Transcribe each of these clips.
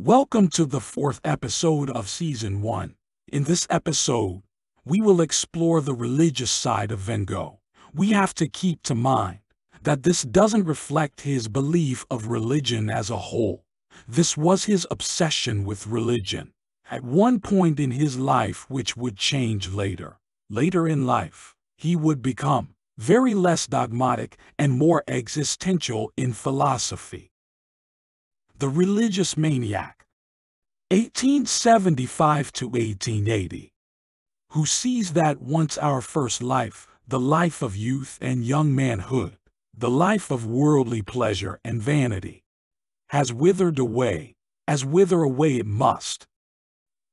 Welcome to the fourth episode of Season 1. In this episode, we will explore the religious side of Van Gogh. We have to keep to mind that this doesn't reflect his belief of religion as a whole. This was his obsession with religion at one point in his life, which would change later. Later in life, he would become very less dogmatic and more existential in philosophy. The Religious Maniac, 1875 to 1880, who sees that once our first life, the life of youth and young manhood, the life of worldly pleasure and vanity, has withered away, as wither away it must,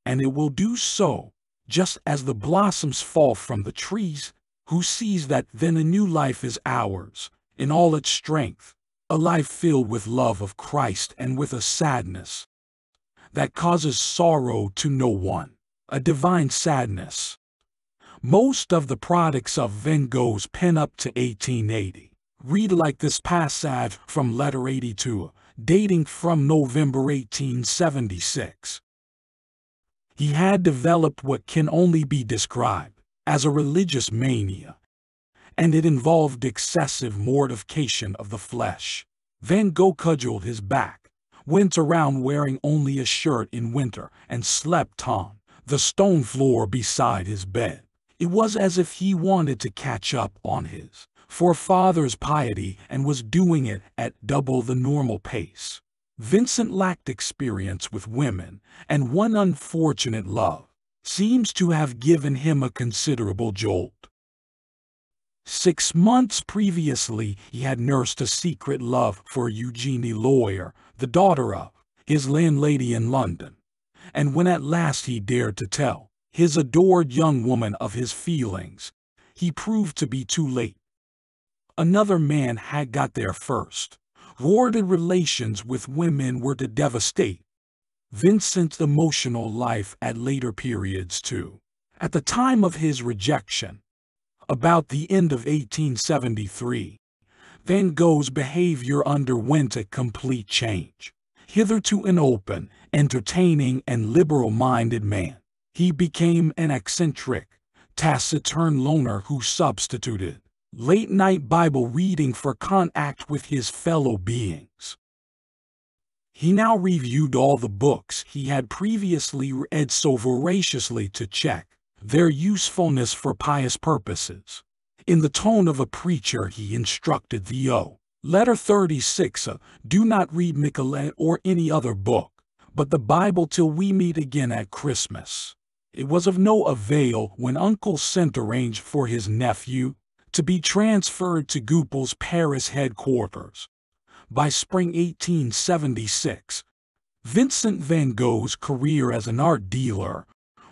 and it will do so, just as the blossoms fall from the trees, who sees that then a new life is ours, in all its strength, a life filled with love of Christ and with a sadness that causes sorrow to no one, a divine sadness. Most of the products of Van Gogh's pen up to 1880 read like this passage from Letter 82, dating from November 1876. He had developed what can only be described as a religious mania, and it involved excessive mortification of the flesh. Van Gogh cudgeled his back, went around wearing only a shirt in winter, and slept on the stone floor beside his bed. It was as if he wanted to catch up on his forefathers' piety and was doing it at double the normal pace. Vincent lacked experience with women, and one unfortunate love seems to have given him a considerable jolt. 6 months previously, he had nursed a secret love for Eugenie Lawyer, the daughter of his landlady in London, and when at last he dared to tell his adored young woman of his feelings, he proved to be too late. Another man had got there first. Thwarted relations with women were to devastate Vincent's emotional life at later periods too. At the time of his rejection, about the end of 1873, Van Gogh's behavior underwent a complete change. Hitherto an open, entertaining, and liberal-minded man, he became an eccentric, taciturn loner who substituted late-night Bible reading for contact with his fellow beings. He now reviewed all the books he had previously read so voraciously to check their usefulness for pious purposes. In the tone of a preacher, he instructed Theo, Letter 36, do not read Millet or any other book, but the Bible till we meet again at Christmas. It was of no avail when Uncle sent arranged for his nephew to be transferred to Goupil's Paris headquarters. By spring 1876, Vincent van Gogh's career as an art dealer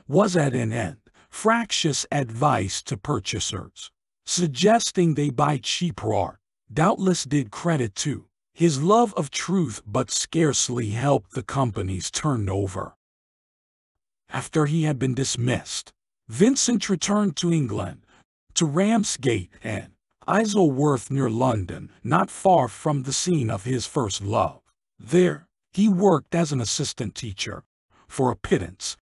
was at an end. Fractious advice to purchasers, suggesting they buy cheaper art, doubtless did credit to his love of truth but scarcely helped the company's turnover. After he had been dismissed, Vincent returned to England, to Ramsgate and Isleworth near London, not far from the scene of his first love. There, he worked as an assistant teacher for a pittance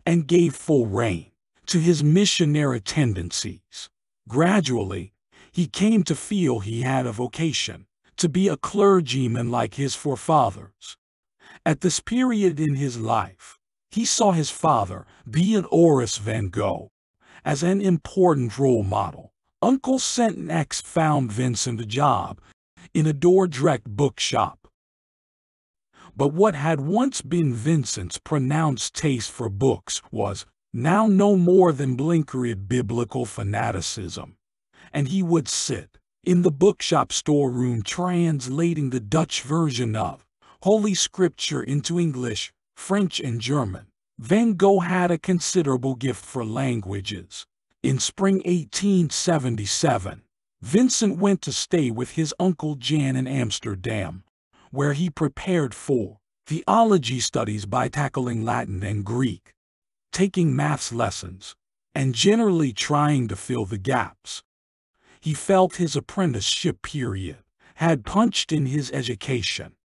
and gave full rein to his missionary tendencies. Gradually, he came to feel he had a vocation to be a clergyman like his forefathers. At this period in his life, he saw his father, the Horace Van Gogh, as an important role model. Uncle St. X found Vincent a job in a Dordrecht bookshop. But what had once been Vincent's pronounced taste for books was now no more than blinkered biblical fanaticism, and he would sit in the bookshop storeroom translating the Dutch version of Holy Scripture into English, French, and German. Van Gogh had a considerable gift for languages. In spring 1877, Vincent went to stay with his Uncle Jan in Amsterdam, where he prepared for theology studies by tackling Latin and Greek, taking maths lessons, and generally trying to fill the gaps. He felt his apprenticeship period had punched in his education.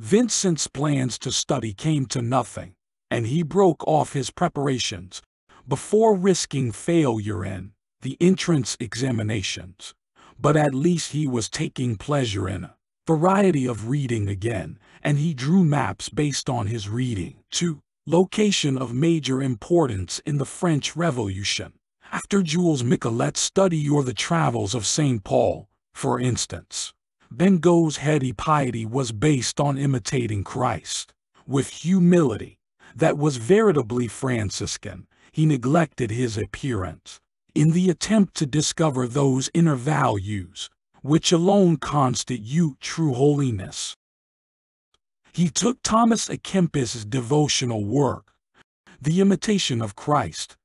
Vincent's plans to study came to nothing, and he broke off his preparations before risking failure in the entrance examinations. But at least he was taking pleasure in a variety of reading again, and he drew maps based on his reading to location of major importance in the French Revolution. After Jules Michelet's study or the travels of St. Paul, for instance, Van Gogh's heady piety was based on imitating Christ. With humility that was veritably Franciscan, he neglected his appearance in the attempt to discover those inner values which alone constitute true holiness. He took Thomas à Kempis's devotional work, The Imitation of Christ,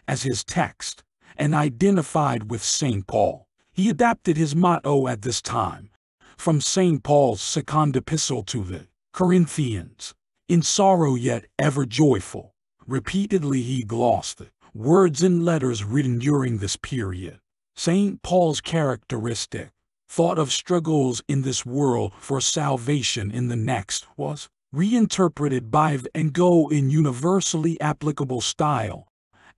as his text, and identified with St. Paul. He adapted his motto at this time from St. Paul's second epistle to the Corinthians, in sorrow yet ever joyful. Repeatedly he glossed the words in letters written during this period. St. Paul's characteristic thought of struggles in this world for salvation in the next was reinterpreted by Van Gogh in universally applicable style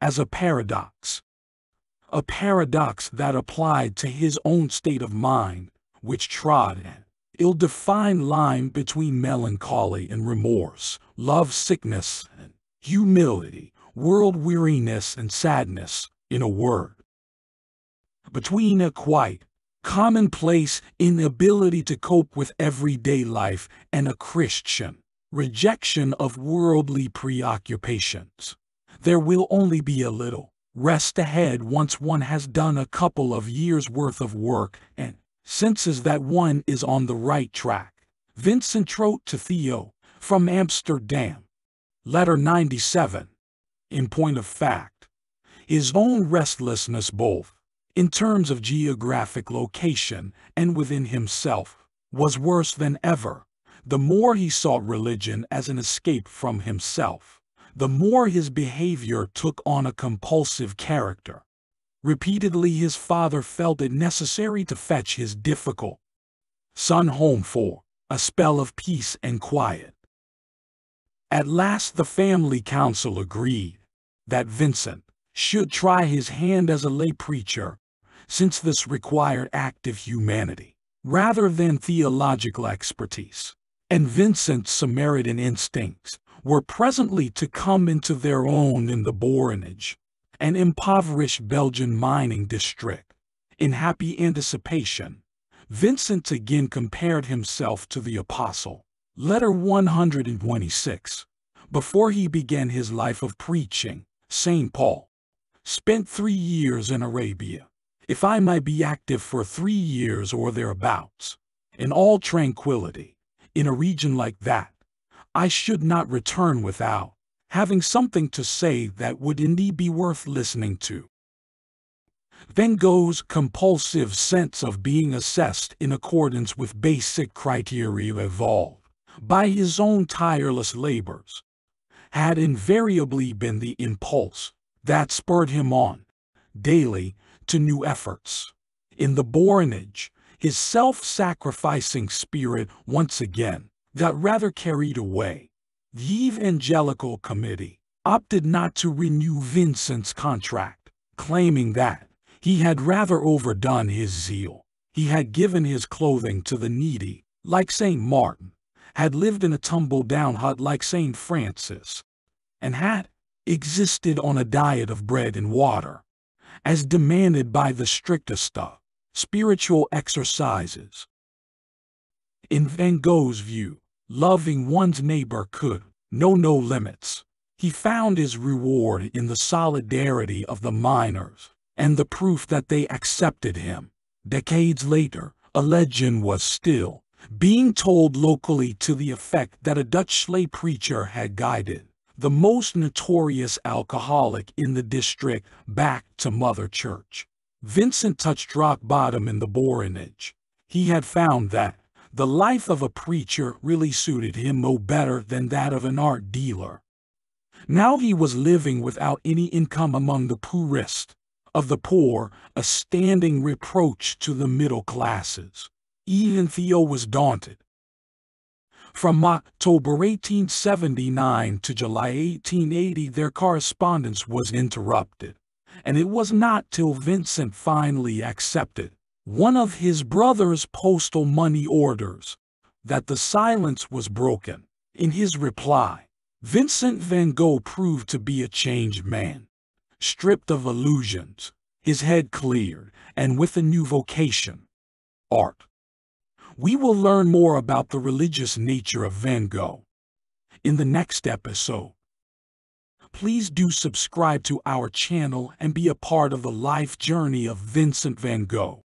as a paradox that applied to his own state of mind, which trod an ill-defined line between melancholy and remorse, love-sickness and humility, world-weariness and sadness, in a word, between a quite commonplace inability to cope with everyday life and a Christian rejection of worldly preoccupations. There will only be a little rest ahead once one has done a couple of years' worth of work and senses that one is on the right track. Vincent wrote to Theo from Amsterdam, letter 97. In point of fact, his own restlessness both in terms of geographic location and within himself was worse than ever. The more he sought religion as an escape from himself, the more his behavior took on a compulsive character. Repeatedly his father felt it necessary to fetch his difficult son home for a spell of peace and quiet. At last the family council agreed that Vincent should try his hand as a lay preacher, since this required active humanity rather than theological expertise, and Vincent's Samaritan instincts were presently to come into their own in the Borinage, an impoverished Belgian mining district. In happy anticipation, Vincent again compared himself to the Apostle, letter 126. Before he began his life of preaching, St. Paul spent 3 years in Arabia. If I might be active for 3 years or thereabouts, in all tranquility, in a region like that, I should not return without having something to say that would indeed be worth listening to. Van Gogh's compulsive sense of being assessed in accordance with basic criteria evolved by his own tireless labors had invariably been the impulse that spurred him on daily to new efforts. In the Borinage, his self-sacrificing spirit once again got rather carried away. The Evangelical Committee opted not to renew Vincent's contract, claiming that he had rather overdone his zeal. He had given his clothing to the needy, like St. Martin, had lived in a tumble-down hut like St. Francis, and had existed on a diet of bread and water, as demanded by the strictest spiritual exercises. In Van Gogh's view, loving one's neighbor could know no limits. He found his reward in the solidarity of the miners and the proof that they accepted him. Decades later, a legend was still being told locally to the effect that a Dutch lay preacher had guided the most notorious alcoholic in the district back to Mother Church. Vincent touched rock bottom in the Borinage. He had found that the life of a preacher really suited him no better than that of an art dealer. Now he was living without any income among the poorest of the poor, a standing reproach to the middle classes. Even Theo was daunted. From October 1879 to July 1880, their correspondence was interrupted, and it was not till Vincent finally accepted one of his brother's postal money orders that the silence was broken. In his reply, Vincent van Gogh proved to be a changed man, stripped of illusions, his head cleared, and with a new vocation: art. We will learn more about the religious nature of Van Gogh in the next episode. Please do subscribe to our channel and be a part of the life journey of Vincent van Gogh.